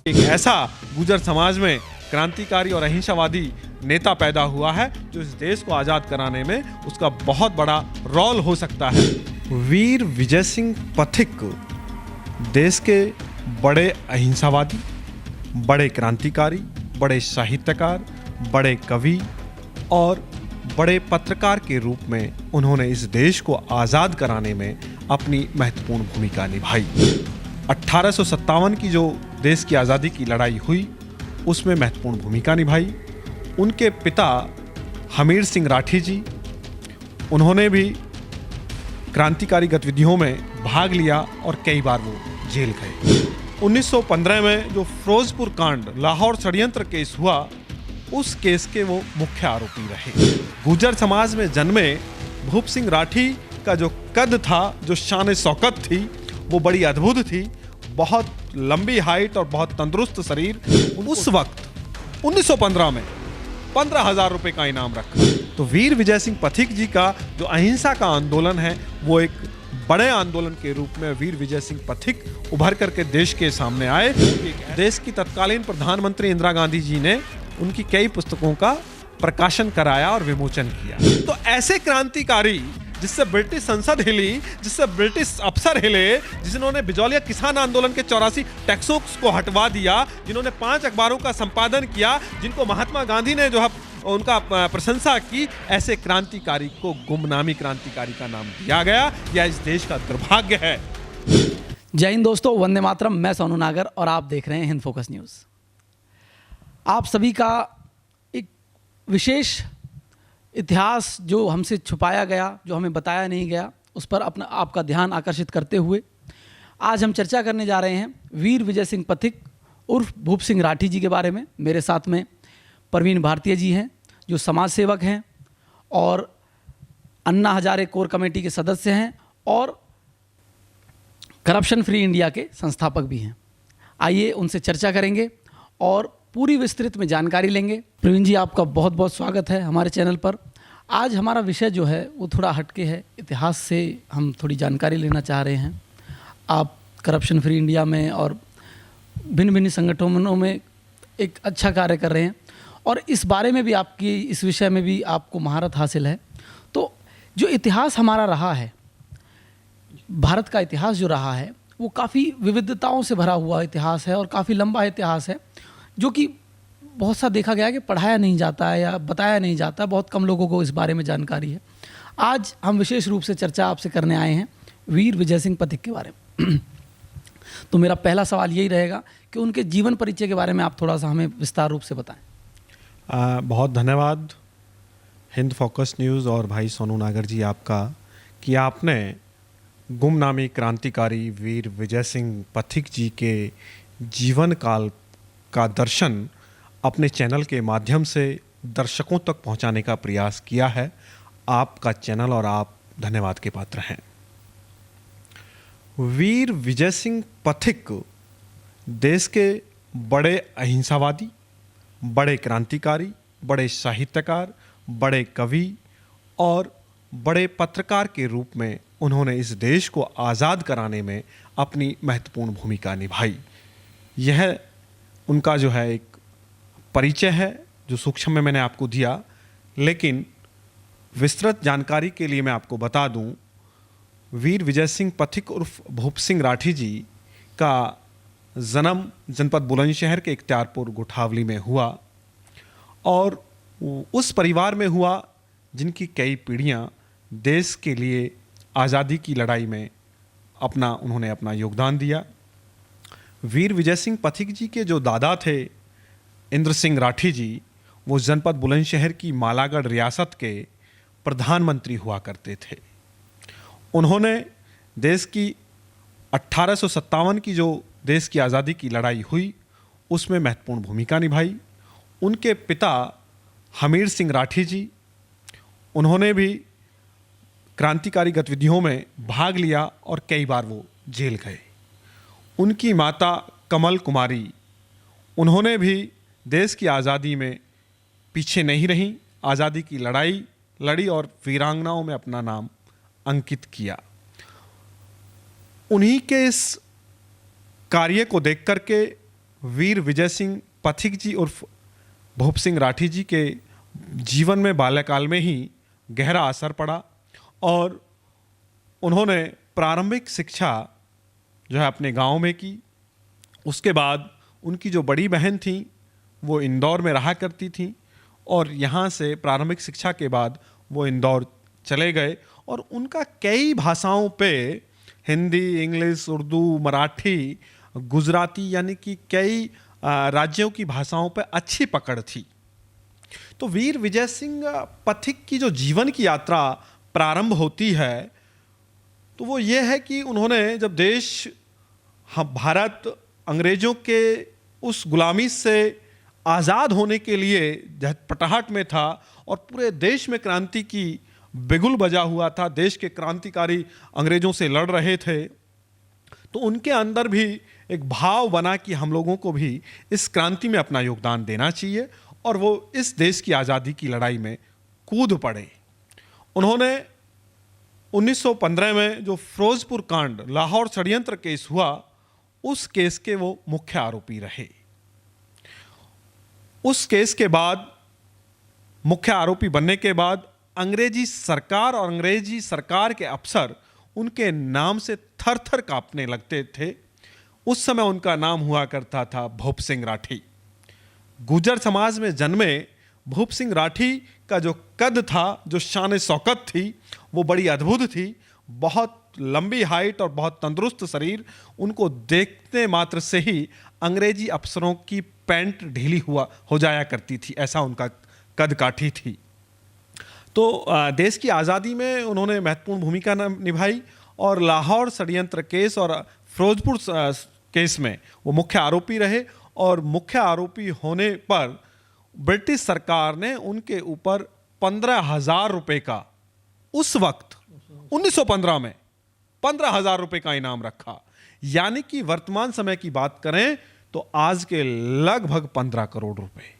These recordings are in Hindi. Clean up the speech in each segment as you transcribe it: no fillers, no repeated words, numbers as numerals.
एक ऐसा गुर्जर समाज में क्रांतिकारी और अहिंसावादी नेता पैदा हुआ है जो इस देश को आज़ाद कराने में उसका बहुत बड़ा रोल हो सकता है। वीर विजय सिंह पथिक देश के बड़े अहिंसावादी, बड़े क्रांतिकारी, बड़े साहित्यकार, बड़े कवि और बड़े पत्रकार के रूप में उन्होंने इस देश को आज़ाद कराने में अपनी महत्वपूर्ण भूमिका निभाई। 1857 की जो देश की आज़ादी की लड़ाई हुई उसमें महत्वपूर्ण भूमिका निभाई। उनके पिता हमीर सिंह राठी जी, उन्होंने भी क्रांतिकारी गतिविधियों में भाग लिया और कई बार वो जेल गए। 1915 में जो फिरोजपुर कांड लाहौर षड्यंत्र केस हुआ, उस केस के वो मुख्य आरोपी रहे। गुर्जर समाज में जन्मे भूप सिंह राठी का जो कद था, जो शान शौकत थी, वो बड़ी अद्भुत थी। बहुत लंबी हाइट और बहुत तंदुरुस्त शरीर। उस वक्त 1915 में 15,000 रुपए का इनाम रखा। तो वीर विजय सिंह पथिक जी का जो अहिंसा का आंदोलन है वो एक बड़े आंदोलन के रूप में वीर विजय सिंह पथिक उभर करके देश के सामने आए। देश की तत्कालीन प्रधानमंत्री इंदिरा गांधी जी ने उनकी कई पुस्तकों का प्रकाशन कराया और विमोचन किया। तो ऐसे क्रांतिकारी जिससे ब्रिटिश संसद हिली, जिससे ब्रिटिश अफसर हिले, जिन्होंने बिजौलिया किसान आंदोलन के 84 टैक्सों को हटवा दिया, जिन्होंने 5 अखबारों का संपादन किया, जिनको महात्मा गांधी ने जो है उनका प्रशंसा की, ऐसे क्रांतिकारी को गुमनामी क्रांतिकारी का नाम दिया गया। यह इस देश का दुर्भाग्य है। जय हिंद दोस्तों, वंदे मातरम। मैं सोनू नागर और आप देख रहे हैं हिंद फोकस न्यूज़। आप सभी का एक विशेष इतिहास जो हमसे छुपाया गया, जो हमें बताया नहीं गया, उस पर अपना आपका ध्यान आकर्षित करते हुए आज हम चर्चा करने जा रहे हैं वीर विजय सिंह पथिक उर्फ भूप सिंह राठी जी के बारे में। मेरे साथ में प्रवीण भारतीय जी हैं जो समाज सेवक हैं और अन्ना हजारे कोर कमेटी के सदस्य हैं और करप्शन फ्री इंडिया के संस्थापक भी हैं। आइए उनसे चर्चा करेंगे और पूरी विस्तृत में जानकारी लेंगे। प्रवीण जी, आपका बहुत बहुत स्वागत है हमारे चैनल पर। आज हमारा विषय जो है वो थोड़ा हटके है, इतिहास से हम थोड़ी जानकारी लेना चाह रहे हैं। आप करप्शन फ्री इंडिया में और भिन्न भिन्न संगठनों में एक अच्छा कार्य कर रहे हैं और इस बारे में भी आपकी, इस विषय में भी आपको महारत हासिल है। तो जो इतिहास हमारा रहा है, भारत का इतिहास जो रहा है, वो काफ़ी विविधताओं से भरा हुआ इतिहास है और काफ़ी लंबा इतिहास है, जो कि बहुत सा देखा गया कि पढ़ाया नहीं जाता है या बताया नहीं जाता। बहुत कम लोगों को इस बारे में जानकारी है। आज हम विशेष रूप से चर्चा आपसे करने आए हैं वीर विजय सिंह पथिक के बारे में। तो मेरा पहला सवाल यही रहेगा कि उनके जीवन परिचय के बारे में आप थोड़ा सा हमें विस्तार रूप से बताएं। बहुत धन्यवाद हिंद फोकस न्यूज़ और भाई सोनू नागर जी आपका कि आपने गुमनामी क्रांतिकारी वीर विजय सिंह पथिक जी के जीवन काल का दर्शन अपने चैनल के माध्यम से दर्शकों तक पहुंचाने का प्रयास किया है। आपका चैनल और आप धन्यवाद के पात्र हैं। वीर विजय सिंह पथिक देश के बड़े अहिंसावादी, बड़े क्रांतिकारी, बड़े साहित्यकार, बड़े कवि और बड़े पत्रकार के रूप में उन्होंने इस देश को आज़ाद कराने में अपनी महत्वपूर्ण भूमिका निभाई। यह उनका जो है एक परिचय है जो सूक्ष्म में मैंने आपको दिया, लेकिन विस्तृत जानकारी के लिए मैं आपको बता दूं, वीर विजय सिंह पथिक उर्फ भूप सिंह राठी जी का जन्म जनपद बुलंदशहर के इख्तियारपुर गुठावली में हुआ और उस परिवार में हुआ जिनकी कई पीढ़ियां देश के लिए आज़ादी की लड़ाई में उन्होंने अपना योगदान दिया। वीर विजय सिंह पथिक जी के जो दादा थे इंद्र सिंह राठी जी, वो जनपद बुलंदशहर की मालागढ़ रियासत के प्रधानमंत्री हुआ करते थे। उन्होंने देश की 1857 की जो देश की आज़ादी की लड़ाई हुई उसमें महत्वपूर्ण भूमिका निभाई। उनके पिता हमीर सिंह राठी जी, उन्होंने भी क्रांतिकारी गतिविधियों में भाग लिया और कई बार वो जेल गए। उनकी माता कमल कुमारी, उन्होंने भी देश की आज़ादी में पीछे नहीं रहीं, आज़ादी की लड़ाई लड़ी और वीरांगनाओं में अपना नाम अंकित किया। उन्हीं के इस कार्य को देख करके वीर विजय सिंह पथिक जी उर्फ भूप सिंह राठी जी के जीवन में बाल्यकाल में ही गहरा असर पड़ा और उन्होंने प्रारंभिक शिक्षा जो है अपने गांव में की। उसके बाद उनकी जो बड़ी बहन थी वो इंदौर में रहा करती थी और यहाँ से प्रारंभिक शिक्षा के बाद वो इंदौर चले गए और उनका कई भाषाओं पे, हिंदी, इंग्लिश, उर्दू, मराठी, गुजराती, यानी कि कई राज्यों की भाषाओं पे अच्छी पकड़ थी। तो वीर विजय सिंह पथिक की जो जीवन की यात्रा प्रारंभ होती है तो वो ये है कि उन्होंने जब देश भारत अंग्रेजों के उस गुलामी से आज़ाद होने के लिए जहपटाहट में था और पूरे देश में क्रांति की बिगुल बजा हुआ था, देश के क्रांतिकारी अंग्रेजों से लड़ रहे थे, तो उनके अंदर भी एक भाव बना कि हम लोगों को भी इस क्रांति में अपना योगदान देना चाहिए और वो इस देश की आज़ादी की लड़ाई में कूद पड़े। उन्होंने 1915 में जो फिरोजपुर कांड, लाहौर षड्यंत्र केस हुआ, उस केस के वो मुख्य आरोपी रहे। उस केस के बाद, मुख्य आरोपी बनने के बाद, अंग्रेजी सरकार और अंग्रेजी सरकार के अफसर उनके नाम से थर थर कांपने लगते थे। उस समय उनका नाम हुआ करता था भूप सिंह राठी। गुर्जर समाज में जन्मे भूप सिंह राठी का जो कद था, जो शान शौकत थी, वो बड़ी अद्भुत थी। बहुत लंबी हाइट और बहुत तंदुरुस्त शरीर, उनको देखने मात्र से ही अंग्रेजी अफसरों की पैंट ढीली हो जाया करती थी, ऐसा उनका कद काठी थी। तो देश की आज़ादी में उन्होंने महत्वपूर्ण भूमिका निभाई और लाहौर षड्यंत्र केस और फिरोजपुर केस में वो मुख्य आरोपी रहे और मुख्य आरोपी होने पर ब्रिटिश सरकार ने उनके ऊपर 15,000 रुपए का, उस वक्त 1915 में 15,000 रुपए का इनाम रखा। यानी कि वर्तमान समय की बात करें तो आज के लगभग 15 करोड़ रुपए।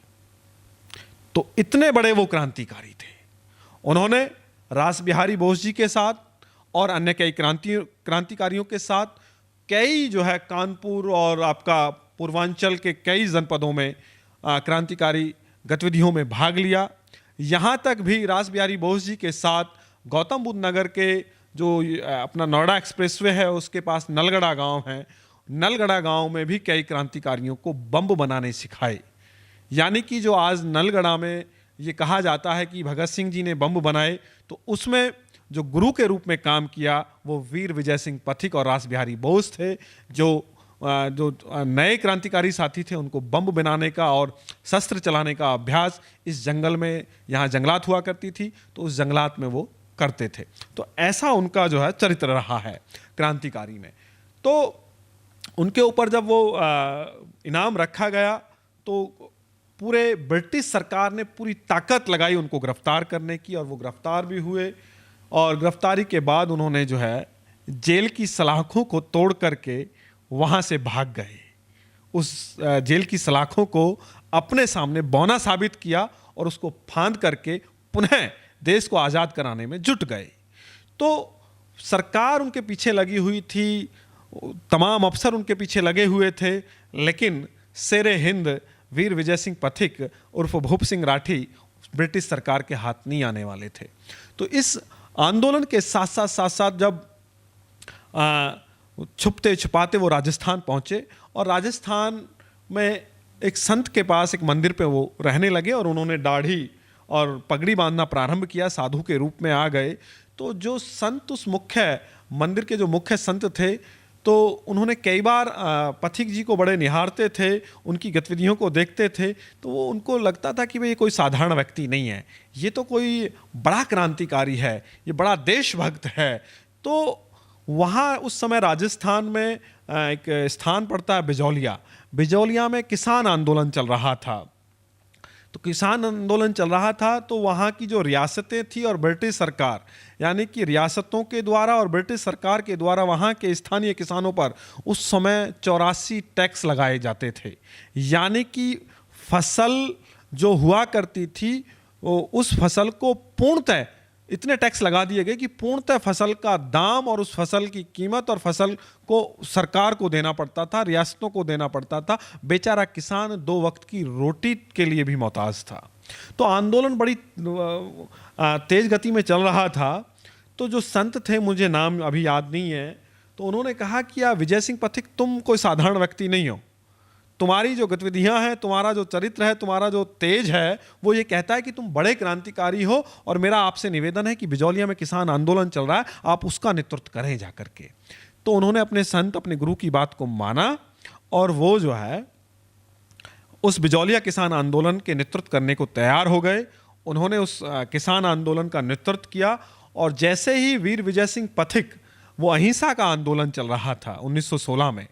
तो इतने बड़े वो क्रांतिकारी थे। उन्होंने रास बिहारी बोस जी के साथ और अन्य कई क्रांतिकारियों के साथ कई जो है कानपुर और आपका पूर्वांचल के कई जनपदों में क्रांतिकारी गतिविधियों में भाग लिया। यहाँ तक भी रास बिहारी बोस जी के साथ गौतम बुद्ध नगर के जो अपना नोएडा एक्सप्रेसवे है उसके पास नलगढ़ा गांव है, नलगढ़ा गांव में भी कई क्रांतिकारियों को बम बनाने सिखाए। यानी कि जो आज नलगढ़ा में ये कहा जाता है कि भगत सिंह जी ने बम बनाए, तो उसमें जो गुरु के रूप में काम किया वो वीर विजय सिंह पथिक और रास बिहारी बोस थे। जो नए क्रांतिकारी साथी थे उनको बम बनाने का और शस्त्र चलाने का अभ्यास इस जंगल में, यहाँ जंगलात हुआ करती थी, तो उस जंगलात में वो करते थे। तो ऐसा उनका जो है चरित्र रहा है क्रांतिकारी में। तो उनके ऊपर जब वो इनाम रखा गया तो पूरे ब्रिटिश सरकार ने पूरी ताकत लगाई उनको गिरफ्तार करने की और वो गिरफ्तार भी हुए और गिरफ्तारी के बाद उन्होंने जो है जेल की सलाखों को तोड़ करके वहाँ से भाग गए। उस जेल की सलाखों को अपने सामने बौना साबित किया और उसको फांद करके पुनः देश को आज़ाद कराने में जुट गए। तो सरकार उनके पीछे लगी हुई थी, तमाम अफसर उनके पीछे लगे हुए थे, लेकिन शेरे हिंद वीर विजय सिंह पथिक उर्फ भूप सिंह राठी ब्रिटिश सरकार के हाथ नहीं आने वाले थे। तो इस आंदोलन के साथ साथ जब छुपते छुपाते वो राजस्थान पहुँचे और राजस्थान में एक संत के पास एक मंदिर पे वो रहने लगे और उन्होंने दाढ़ी और पगड़ी बांधना प्रारंभ किया, साधु के रूप में आ गए। तो जो संत उस मुख्य मंदिर के जो मुख्य संत थे, तो उन्होंने कई बार पथिक जी को बड़े निहारते थे, उनकी गतिविधियों को देखते थे, तो वो उनको लगता था कि भाई ये कोई साधारण व्यक्ति नहीं है, ये तो कोई बड़ा क्रांतिकारी है, ये बड़ा देशभक्त है। तो वहाँ उस समय राजस्थान में एक स्थान पड़ता है बिजौलिया। बिजौलिया में किसान आंदोलन चल रहा था। तो किसान आंदोलन चल रहा था तो वहाँ की जो रियासतें थी और ब्रिटिश सरकार, यानी कि रियासतों के द्वारा और ब्रिटिश सरकार के द्वारा वहाँ के स्थानीय किसानों पर उस समय 84 टैक्स लगाए जाते थे। यानी कि फसल जो हुआ करती थी उस फसल को पूर्णतः इतने टैक्स लगा दिए गए कि पूर्णतः फसल का दाम और उस फसल की कीमत और फसल को सरकार को देना पड़ता था, रियासतों को देना पड़ता था। बेचारा किसान 2 वक्त की रोटी के लिए भी मोहताज था। तो आंदोलन बड़ी तेज गति में चल रहा था। तो जो संत थे, मुझे नाम अभी याद नहीं है, तो उन्होंने कहा कि यार विजय सिंह पथिक, तुम कोई साधारण व्यक्ति नहीं हो। तुम्हारी जो गतिविधियां हैं, तुम्हारा जो चरित्र है, तुम्हारा जो तेज है, वो ये कहता है कि तुम बड़े क्रांतिकारी हो। और मेरा आपसे निवेदन है कि बिजौलिया में किसान आंदोलन चल रहा है, आप उसका नेतृत्व करें जा करके। तो उन्होंने अपने संत, अपने गुरु की बात को माना और वो जो है उस बिजौलिया किसान आंदोलन के नेतृत्व करने को तैयार हो गए। उन्होंने उस किसान आंदोलन का नेतृत्व किया। और जैसे ही वीर विजय सिंह पथिक, वो अहिंसा का आंदोलन चल रहा था 1916 में,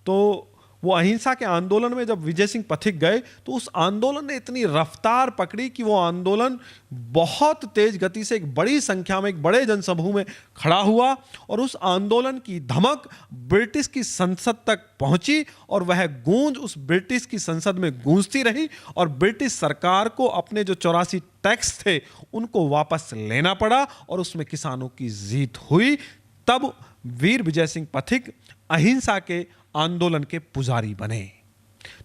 तो वो अहिंसा के आंदोलन में जब विजय सिंह पथिक गए तो उस आंदोलन ने इतनी रफ्तार पकड़ी कि वो आंदोलन बहुत तेज गति से एक बड़ी संख्या में, एक बड़े जनसमूह में खड़ा हुआ। और उस आंदोलन की धमक ब्रिटिश की संसद तक पहुंची और वह गूंज उस ब्रिटिश की संसद में गूंजती रही। और ब्रिटिश सरकार को अपने जो 84 टैक्स थे उनको वापस लेना पड़ा और उसमें किसानों की जीत हुई। तब वीर विजय सिंह पथिक अहिंसा के आंदोलन के पुजारी बने।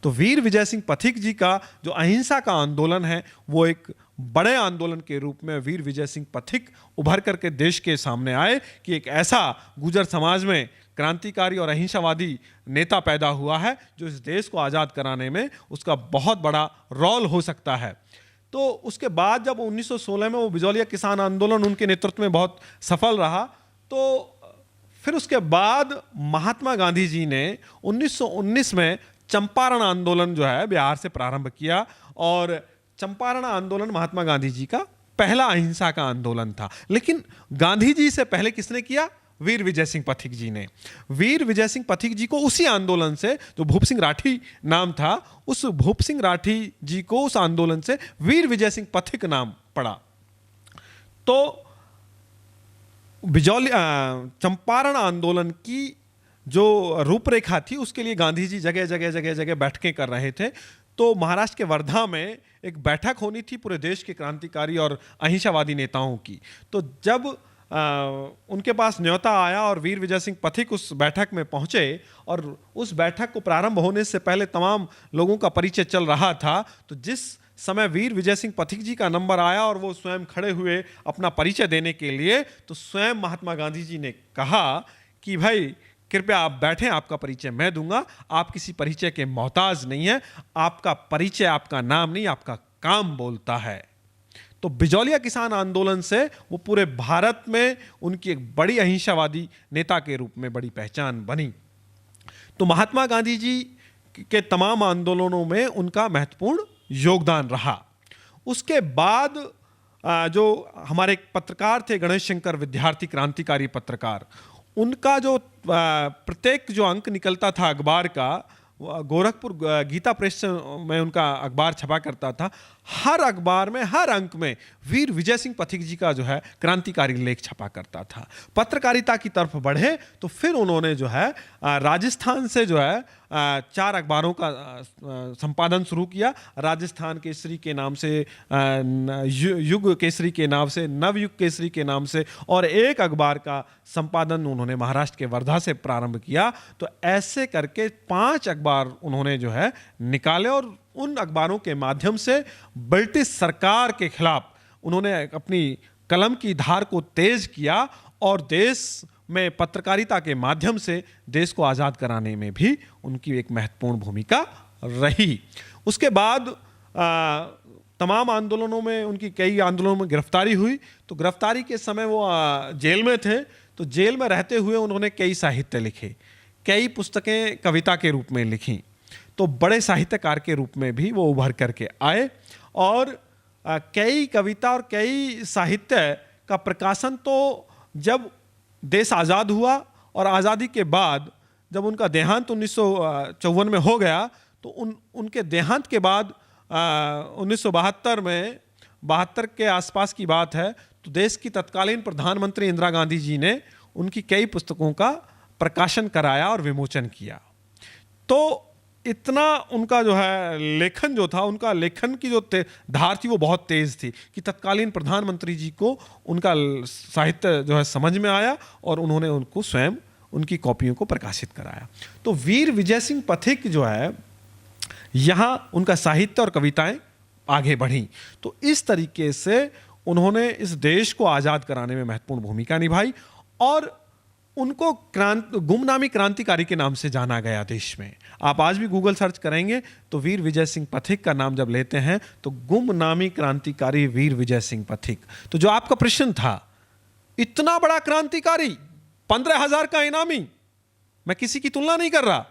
तो वीर विजय सिंह पथिक जी का जो अहिंसा का आंदोलन है, वो एक बड़े आंदोलन के रूप में वीर विजय सिंह पथिक उभर करके देश के सामने आए कि एक ऐसा गुर्जर समाज में क्रांतिकारी और अहिंसावादी नेता पैदा हुआ है जो इस देश को आज़ाद कराने में उसका बहुत बड़ा रोल हो सकता है। तो उसके बाद जब 1916 में वो बिजौलिया किसान आंदोलन उनके नेतृत्व में बहुत सफल रहा, तो फिर उसके बाद महात्मा गांधी जी ने 1919 में चंपारण आंदोलन जो है बिहार से प्रारंभ किया। और चंपारण आंदोलन महात्मा गांधी जी का पहला अहिंसा का आंदोलन था। लेकिन गांधी जी से पहले किसने किया? वीर विजय सिंह पथिक जी ने। वीर विजय सिंह पथिक जी को उसी आंदोलन से, जो भूप सिंह राठी नाम था, उस भूप सिंह राठी जी को उस आंदोलन से वीर विजय सिंह पथिक नाम पड़ा। तो चंपारण आंदोलन की जो रूपरेखा थी उसके लिए गांधी जी जगह जगह बैठकें कर रहे थे। तो महाराष्ट्र के वर्धा में एक बैठक होनी थी पूरे देश के क्रांतिकारी और अहिंसावादी नेताओं की। तो जब उनके पास न्योता आया और वीर विजय सिंह पथिक उस बैठक में पहुंचे और उस बैठक को प्रारंभ होने से पहले तमाम लोगों का परिचय चल रहा था, तो जिस समय वीर विजय सिंह पथिक जी का नंबर आया और वो स्वयं खड़े हुए अपना परिचय देने के लिए, तो स्वयं महात्मा गांधी जी ने कहा कि भाई कृपया आप बैठें, आपका परिचय मैं दूंगा, आप किसी परिचय के मोहताज नहीं हैं, आपका परिचय आपका नाम नहीं, आपका काम बोलता है। तो बिजौलिया किसान आंदोलन से वो पूरे भारत में उनकी एक बड़ी अहिंसावादी नेता के रूप में बड़ी पहचान बनी। तो महात्मा गांधी जी के तमाम आंदोलनों में उनका महत्वपूर्ण योगदान रहा। उसके बाद जो हमारे एक पत्रकार थे गणेश शंकर विद्यार्थी, क्रांतिकारी पत्रकार, उनका जो प्रत्येक जो अंक निकलता था अखबार का, गोरखपुर गीता प्रेस में उनका अखबार छपा करता था। हर अखबार में, हर अंक में वीर विजय सिंह पथिक जी का जो है क्रांतिकारी लेख छपा करता था। पत्रकारिता की तरफ बढ़े तो फिर उन्होंने जो है राजस्थान से जो है 4 अखबारों का संपादन शुरू किया। राजस्थान केसरी के नाम से, युग केसरी के नाम से, नवयुग केसरी के नाम से, और एक अखबार का संपादन उन्होंने महाराष्ट्र के वर्धा से प्रारंभ किया। तो ऐसे करके 5 अखबार उन्होंने जो है निकाले और उन अखबारों के माध्यम से ब्रिटिश सरकार के खिलाफ उन्होंने अपनी कलम की धार को तेज किया और देश में पत्रकारिता के माध्यम से देश को आज़ाद कराने में भी उनकी एक महत्वपूर्ण भूमिका रही। उसके बाद तमाम आंदोलनों में, उनकी कई आंदोलनों में गिरफ्तारी हुई। तो गिरफ्तारी के समय वो जेल में थे। तो जेल में रहते हुए उन्होंने कई साहित्य लिखे, कई पुस्तकें कविता के रूप में लिखी। तो बड़े साहित्यकार के रूप में भी वो उभर करके आए और कई कविता और कई साहित्य का प्रकाशन तो जब देश आज़ाद हुआ और आज़ादी के बाद जब उनका देहांत 1954 में हो गया, तो उनके देहांत के बाद 1972 में, 72 के आसपास की बात है, तो देश की तत्कालीन प्रधानमंत्री इंदिरा गांधी जी ने उनकी कई पुस्तकों का प्रकाशन कराया और विमोचन किया। तो इतना उनका जो है लेखन जो था, उनका लेखन की जो धार थी वो बहुत तेज थी कि तत्कालीन प्रधानमंत्री जी को उनका साहित्य जो है समझ में आया और उन्होंने उनको स्वयं उनकी कॉपियों को प्रकाशित कराया। तो वीर विजय सिंह पथिक जो है, यहाँ उनका साहित्य और कविताएं आगे बढ़ी। तो इस तरीके से उन्होंने इस देश को आज़ाद कराने में महत्वपूर्ण भूमिका निभाई और उनको गुमनामी क्रांतिकारी के नाम से जाना गया देश में। आप आज भी गूगल सर्च करेंगे तो वीर विजय सिंह पथिक का नाम जब लेते हैं तो गुमनामी क्रांतिकारी वीर विजय सिंह पथिक। तो जो आपका प्रश्न था, इतना बड़ा क्रांतिकारी, 15,000 का इनामी, मैं किसी की तुलना नहीं कर रहा।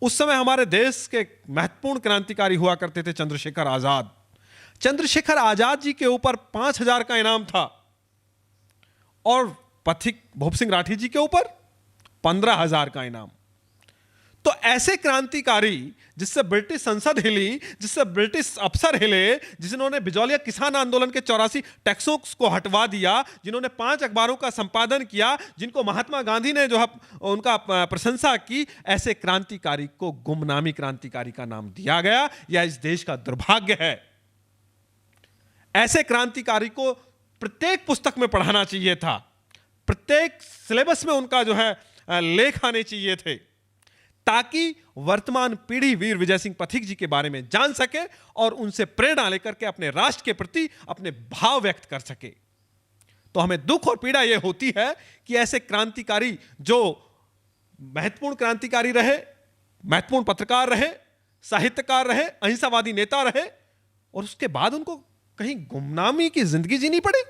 उस समय हमारे देश के महत्वपूर्ण क्रांतिकारी हुआ करते थे चंद्रशेखर आजाद। चंद्रशेखर आजाद जी के ऊपर 5,000 का इनाम था और पथिक भूप सिंह राठी जी के ऊपर 15,000 का इनाम। तो ऐसे क्रांतिकारी जिससे ब्रिटिश संसद हिली, जिससे ब्रिटिश अफसर हिले, जिन्होंने बिजौलिया किसान आंदोलन के 84 टैक्सों को हटवा दिया, जिन्होंने 5 अखबारों का संपादन किया, जिनको महात्मा गांधी ने जो है उनका प्रशंसा की, ऐसे क्रांतिकारी को गुमनामी क्रांतिकारी का नाम दिया गया। यह इस देश का दुर्भाग्य है। ऐसे क्रांतिकारी को प्रत्येक पुस्तक में पढ़ाना चाहिए था, प्रत्येक सिलेबस में उनका जो है लेख आने चाहिए थे, ताकि वर्तमान पीढ़ी वीर विजय सिंह पथिक जी के बारे में जान सके और उनसे प्रेरणा लेकर के अपने राष्ट्र के प्रति अपने भाव व्यक्त कर सके। तो हमें दुख और पीड़ा यह होती है कि ऐसे क्रांतिकारी जो महत्वपूर्ण क्रांतिकारी रहे, महत्वपूर्ण पत्रकार रहे, साहित्यकार रहे, अहिंसावादी नेता रहे, और उसके बाद उनको कहीं गुमनामी की जिंदगी जीनी पड़े।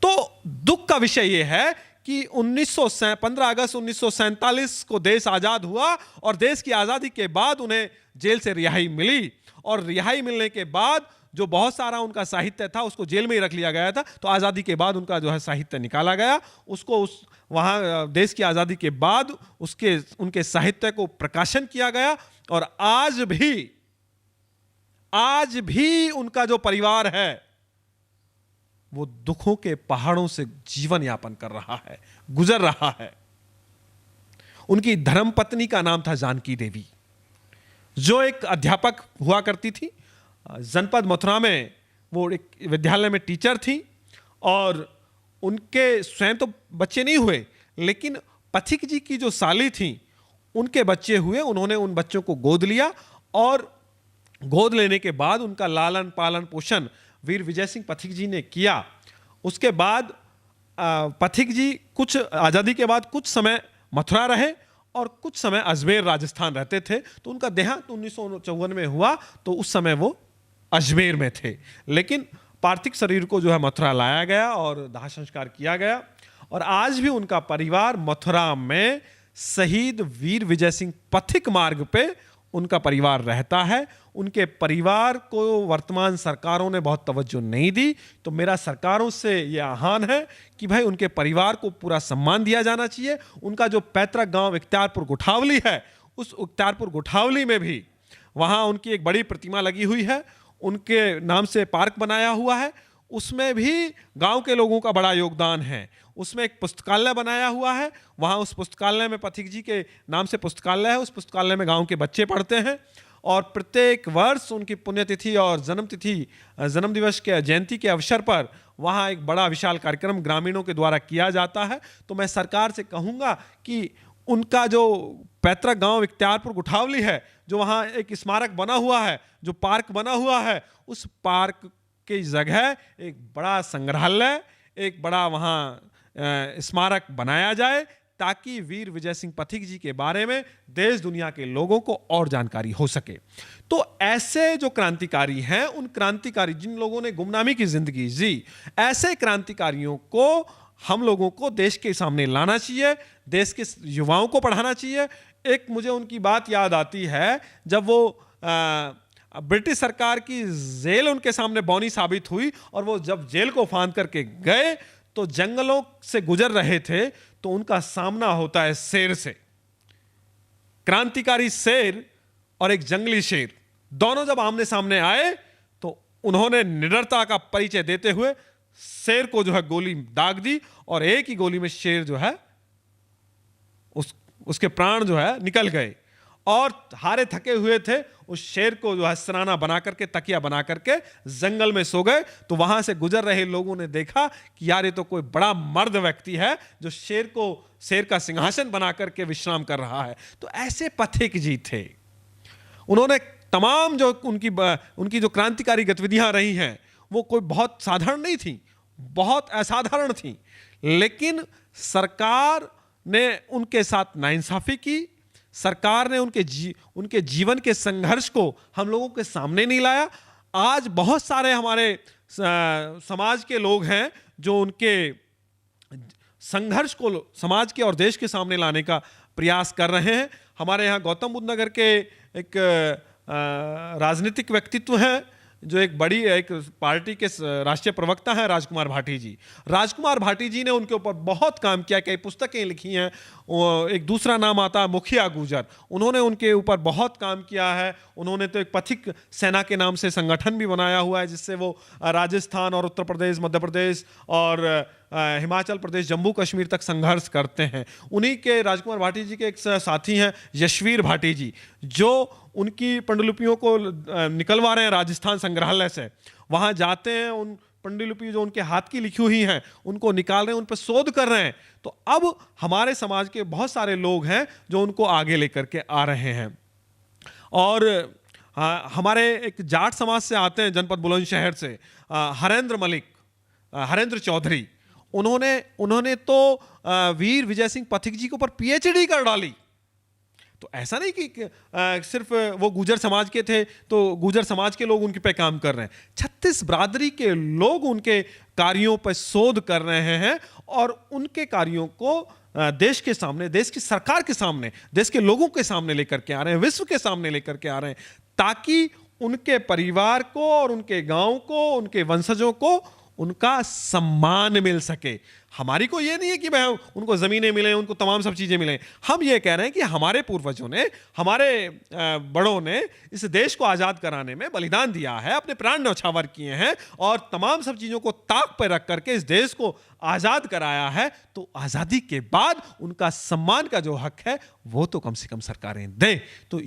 तो दुख का विषय यह है कि 15 अगस्त 1947 को देश आजाद हुआ और देश की आजादी के बाद उन्हें जेल से रिहाई मिली, और रिहाई मिलने के बाद जो बहुत सारा उनका साहित्य था उसको जेल में ही रख लिया गया था। तो आज़ादी के बाद उनका जो है साहित्य निकाला गया, उसको वहाँ देश की आज़ादी के बाद उनके साहित्य को प्रकाशन किया गया। और आज भी उनका जो परिवार है वो दुखों के पहाड़ों से जीवन यापन कर रहा है, गुजर रहा है। उनकी धर्मपत्नी का नाम था जानकी देवी, जो एक अध्यापक हुआ करती थी जनपद मथुरा में। वो एक विद्यालय में टीचर थी और उनके स्वयं तो बच्चे नहीं हुए, लेकिन पथिक जी की जो साली थी उनके बच्चे हुए। उन्होंने उन बच्चों को गोद लिया और गोद लेने के बाद उनका लालन पालन पोषण वीर विजय सिंह पथिक जी ने किया। उसके बाद पथिक जी कुछ आज़ादी के बाद कुछ समय मथुरा रहे और कुछ समय अजमेर राजस्थान रहते थे। तो उनका देहांत 1954 में हुआ, तो उस समय वो अजमेर में थे। लेकिन पार्थिव शरीर को जो है मथुरा लाया गया और दाह संस्कार किया गया। और आज भी उनका परिवार मथुरा में शहीद वीर विजय सिंह पथिक मार्ग पे उनका परिवार रहता है। उनके परिवार को वर्तमान सरकारों ने बहुत तवज्जो नहीं दी। तो मेरा सरकारों से यह आह्वान है कि भाई उनके परिवार को पूरा सम्मान दिया जाना चाहिए। उनका जो पैतृक गांव इख्तियारपुर गुठावली है, उस इख्तियारपुर गुठावली में भी वहाँ उनकी एक बड़ी प्रतिमा लगी हुई है, उनके नाम से पार्क बनाया हुआ है। उसमें भी गांव के लोगों का बड़ा योगदान है। उसमें एक पुस्तकालय बनाया हुआ है, वहाँ उस पुस्तकालय में पथिक जी के नाम से पुस्तकालय है। उस पुस्तकालय में गांव के बच्चे पढ़ते हैं और प्रत्येक वर्ष उनकी पुण्यतिथि और जन्म दिवस के जयंती के अवसर पर वहाँ एक बड़ा विशाल कार्यक्रम ग्रामीणों के द्वारा किया जाता है। तो मैं सरकार से कहूँगा कि उनका जो पैतृक गांव इख्तियारपुर गुठावली है, जो वहाँ एक स्मारक बना हुआ है, जो पार्क बना हुआ है, उस पार्क की जगह एक बड़ा संग्रहालय, एक बड़ा वहाँ स्मारक बनाया जाए, ताकि वीर विजय सिंह पथिक जी के बारे में देश दुनिया के लोगों को और जानकारी हो सके। तो ऐसे जो क्रांतिकारी हैं, उन क्रांतिकारी जिन लोगों ने गुमनामी की जिंदगी जी, ऐसे क्रांतिकारियों को हम लोगों को देश के सामने लाना चाहिए, देश के युवाओं को पढ़ाना चाहिए। एक मुझे उनकी बात याद आती है, जब वो ब्रिटिश सरकार की जेल उनके सामने बौनी साबित हुई और वो जब जेल को फांद करके गए तो जंगलों से गुजर रहे थे, तो उनका सामना होता है शेर से। क्रांतिकारी शेर और एक जंगली शेर दोनों जब आमने सामने आए तो उन्होंने निडरता का परिचय देते हुए शेर को जो है गोली दाग दी और एक ही गोली में शेर जो है उसके प्राण जो है निकल गए। और हारे थके हुए थे, उस शेर को जो है सराना बना करके, तकिया बना करके जंगल में सो गए। तो वहां से गुजर रहे लोगों ने देखा कि यार ये तो कोई बड़ा मर्द व्यक्ति है जो शेर का सिंहासन बना करके विश्राम कर रहा है। तो ऐसे पथिक जी थे। उन्होंने तमाम जो उनकी जो क्रांतिकारी गतिविधियां रही हैं वो कोई बहुत साधारण नहीं थी, बहुत असाधारण थी। लेकिन सरकार ने उनके साथ नाइंसाफी की, सरकार ने उनके जीवन के संघर्ष को हम लोगों के सामने नहीं लाया। आज बहुत सारे हमारे समाज के लोग हैं जो उनके संघर्ष को समाज के और देश के सामने लाने का प्रयास कर रहे हैं। हमारे यहाँ गौतम बुद्ध नगर के एक राजनीतिक व्यक्तित्व हैं जो एक पार्टी के राष्ट्रीय प्रवक्ता हैं, राजकुमार भाटी जी। राजकुमार भाटी जी ने उनके ऊपर बहुत काम किया, कई पुस्तकें लिखी हैं। एक दूसरा नाम आता है मुखिया गुजर, उन्होंने उनके ऊपर बहुत काम किया है। उन्होंने तो एक पथिक सेना के नाम से संगठन भी बनाया हुआ है जिससे वो राजस्थान और उत्तर प्रदेश, मध्य प्रदेश और हिमाचल प्रदेश, जम्मू कश्मीर तक संघर्ष करते हैं। उन्हीं के राजकुमार भाटी जी के एक साथी हैं यशवीर भाटी जी, जो उनकी पांडुलिपियों को निकलवा रहे हैं राजस्थान संग्रहालय से। वहाँ जाते हैं, उन पांडुलिपि जो उनके हाथ की लिखी हुई हैं उनको निकाल रहे हैं, उन पर शोध कर रहे हैं। तो अब हमारे समाज के बहुत सारे लोग हैं जो उनको आगे लेकर के आ रहे हैं। और हमारे एक जाट समाज से आते हैं, जनपद बुलंदशहर से हरेंद्र चौधरी। उन्होंने तो वीर विजय सिंह पथिक जी के ऊपर पीएचडी कर डाली। तो ऐसा नहीं कि सिर्फ वो गुजर समाज के थे तो गुजर समाज के लोग उनके पे काम कर रहे हैं। 36 बिरादरी के लोग उनके कार्यों पर शोध कर रहे हैं और उनके कार्यों को देश के सामने, देश की सरकार के सामने, देश के लोगों के सामने लेकर के आ रहे हैं, विश्व के सामने लेकर के आ रहे हैं, ताकि उनके परिवार को और उनके गांव को, उनके वंशजों को उनका सम्मान मिल सके। हमारी को ये नहीं है कि भाई उनको ज़मीनें मिलें, उनको तमाम सब चीज़ें मिलें। हम ये कह रहे हैं कि हमारे पूर्वजों ने, हमारे बड़ों ने इस देश को आज़ाद कराने में बलिदान दिया है, अपने प्राण न्यौछावर किए हैं और तमाम सब चीज़ों को ताक पर रख करके इस देश को आज़ाद कराया है। तो आज़ादी के बाद उनका सम्मान का जो हक है वो तो कम से कम सरकारें दें। तो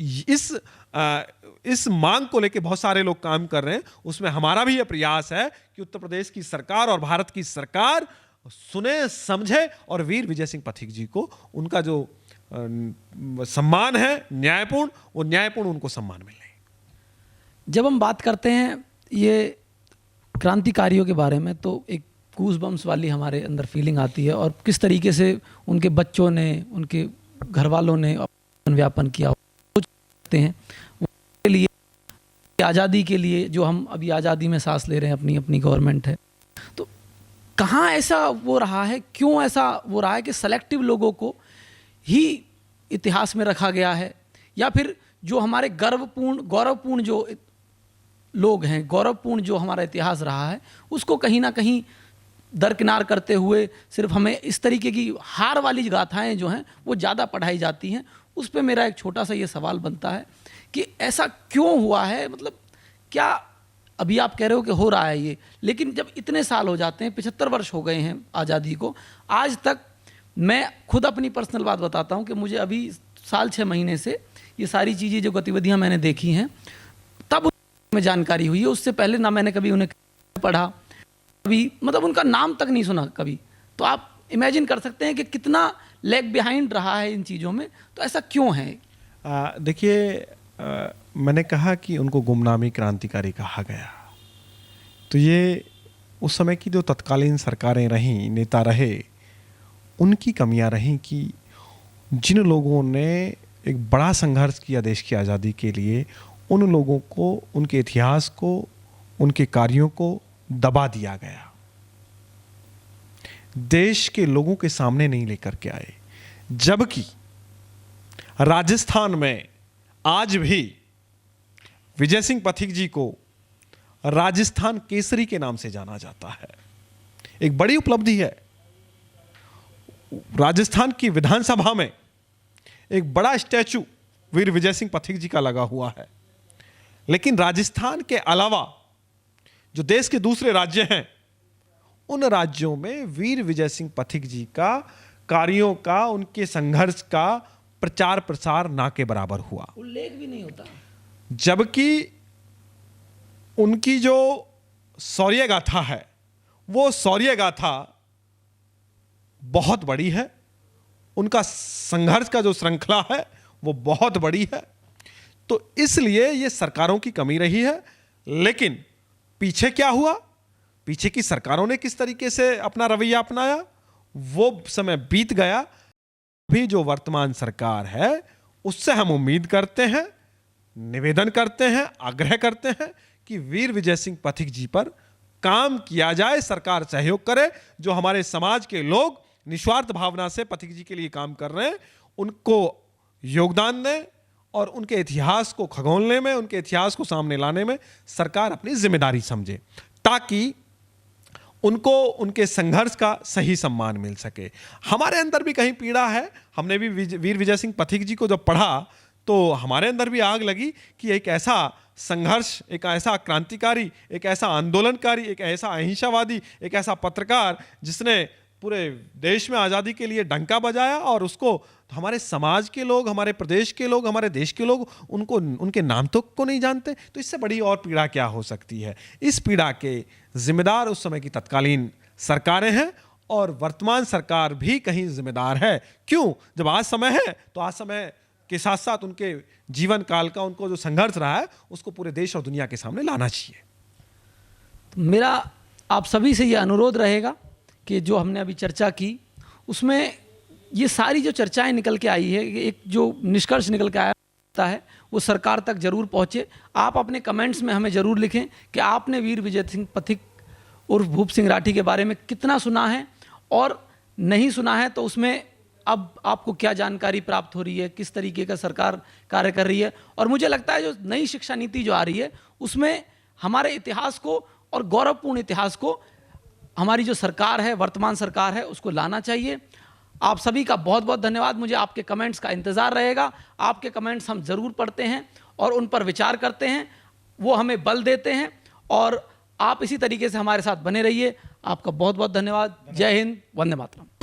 इस मांग को लेकर बहुत सारे लोग काम कर रहे हैं। उसमें हमारा भी यह प्रयास है कि उत्तर प्रदेश की सरकार और भारत की सरकार सुने, समझे और वीर विजय सिंह पथिक जी को उनका जो सम्मान है न्यायपूर्ण, वो न्यायपूर्ण उनको सम्मान मिले। जब हम बात करते हैं ये क्रांतिकारियों के बारे में तो एक गूज़बम्स वाली हमारे अंदर फीलिंग आती है, और किस तरीके से उनके बच्चों ने, उनके घर वालों ने व्यापन किया हैं उनके लिए, आज़ादी के लिए, जो हम अभी आज़ादी में सांस ले रहे हैं, अपनी गवर्नमेंट है। तो कहाँ ऐसा वो रहा है, क्यों ऐसा वो रहा है कि सेलेक्टिव लोगों को ही इतिहास में रखा गया है, या फिर जो हमारे गौरवपूर्ण जो लोग हैं, गौरवपूर्ण जो हमारा इतिहास रहा है, उसको कहीं ना कहीं दरकिनार करते हुए सिर्फ हमें इस तरीके की हार वाली गाथाएं जो हैं वो ज़्यादा पढ़ाई जाती हैं। उस पे मेरा एक छोटा सा ये सवाल बनता है कि ऐसा क्यों हुआ है। मतलब क्या अभी आप कह रहे हो कि हो रहा है ये, लेकिन जब इतने साल हो जाते हैं, 75 वर्ष हो गए हैं आज़ादी को, आज तक मैं खुद अपनी पर्सनल बात बताता हूँ कि मुझे अभी साल 6 महीने से ये सारी चीज़ें, जो गतिविधियाँ मैंने देखी हैं, तब में जानकारी हुई है। उससे पहले ना मैंने कभी उन्हें पढ़ा, कभी मतलब उनका नाम तक नहीं सुना कभी। तो आप इमेजिन कर सकते हैं कि कितना लैग बिहाइंड रहा है इन चीज़ों में। तो ऐसा क्यों है? देखिए, मैंने कहा कि उनको गुमनामी क्रांतिकारी कहा गया। तो ये उस समय की जो तत्कालीन सरकारें रहीं, नेता रहे, उनकी कमियां रहीं कि जिन लोगों ने एक बड़ा संघर्ष किया देश की आज़ादी के लिए, उन लोगों को, उनके इतिहास को, उनके कार्यों को दबा दिया गया, देश के लोगों के सामने नहीं लेकर के आए। जबकि राजस्थान में आज भी विजय सिंह पथिक जी को राजस्थान केसरी के नाम से जाना जाता है। एक बड़ी उपलब्धि है। राजस्थान की विधानसभा में एक बड़ा स्टैचू वीर विजय सिंह पथिक जी का लगा हुआ है। लेकिन राजस्थान के अलावा जो देश के दूसरे राज्य हैं, उन राज्यों में वीर विजय सिंह पथिक जी का कार्यों का, उनके संघर्ष का प्रचार प्रसार ना के बराबर हुआ, उल्लेख भी नहीं होता। जबकि उनकी जो शौर्य गाथा है वो शौर्य गाथा बहुत बड़ी है, उनका संघर्ष का जो श्रृंखला है वो बहुत बड़ी है। तो इसलिए ये सरकारों की कमी रही है। लेकिन पीछे क्या हुआ, पीछे की सरकारों ने किस तरीके से अपना रवैया अपनाया, वो समय बीत गया। अभी जो वर्तमान सरकार है उससे हम उम्मीद करते हैं, निवेदन करते हैं, आग्रह करते हैं कि वीर विजय सिंह पथिक जी पर काम किया जाए, सरकार सहयोग करे। जो हमारे समाज के लोग निस्वार्थ भावना से पथिक जी के लिए काम कर रहे हैं उनको योगदान दें और उनके इतिहास को खगोलने में, उनके इतिहास को सामने लाने में सरकार अपनी जिम्मेदारी समझे, ताकि उनको उनके संघर्ष का सही सम्मान मिल सके। हमारे अंदर भी कहीं पीड़ा है। हमने भी वीर विजय सिंह पथिक जी को जब पढ़ा तो हमारे अंदर भी आग लगी कि एक ऐसा संघर्ष, एक ऐसा क्रांतिकारी, एक ऐसा आंदोलनकारी, एक ऐसा अहिंसावादी, एक ऐसा पत्रकार जिसने पूरे देश में आज़ादी के लिए डंका बजाया, और उसको हमारे समाज के लोग, हमारे प्रदेश के लोग, हमारे देश के लोग उनको, उनके नाम तो को नहीं जानते। तो इससे बड़ी और पीड़ा क्या हो सकती है। इस पीड़ा के जिम्मेदार उस समय की तत्कालीन सरकारें हैं और वर्तमान सरकार भी कहीं जिम्मेदार है। क्यों? जब आज समय है तो आज समय के साथ साथ उनके जीवन काल का उनको जो संघर्ष रहा है उसको पूरे देश और दुनिया के सामने लाना चाहिए। तो मेरा आप सभी से ये अनुरोध रहेगा कि जो हमने अभी चर्चा की उसमें ये सारी जो चर्चाएं निकल के आई है, एक जो निष्कर्ष निकल के आया है वो सरकार तक जरूर पहुँचे। आप अपने कमेंट्स में हमें ज़रूर लिखें कि आपने वीर विजय सिंह पथिक उर्फ भूप सिंह राठी के बारे में कितना सुना है, और नहीं सुना है तो उसमें अब आपको क्या जानकारी प्राप्त हो रही है, किस तरीके का सरकार कार्य कर रही है। और मुझे लगता है जो नई शिक्षा नीति जो आ रही है उसमें हमारे इतिहास को और गौरवपूर्ण इतिहास को हमारी जो सरकार है, वर्तमान सरकार है, उसको लाना चाहिए। आप सभी का बहुत बहुत धन्यवाद। मुझे आपके कमेंट्स का इंतज़ार रहेगा। आपके कमेंट्स हम ज़रूर पढ़ते हैं और उन पर विचार करते हैं, वो हमें बल देते हैं, और आप इसी तरीके से हमारे साथ बने रहिए। आपका बहुत बहुत धन्यवाद। जय हिंद, वंदे मातरम।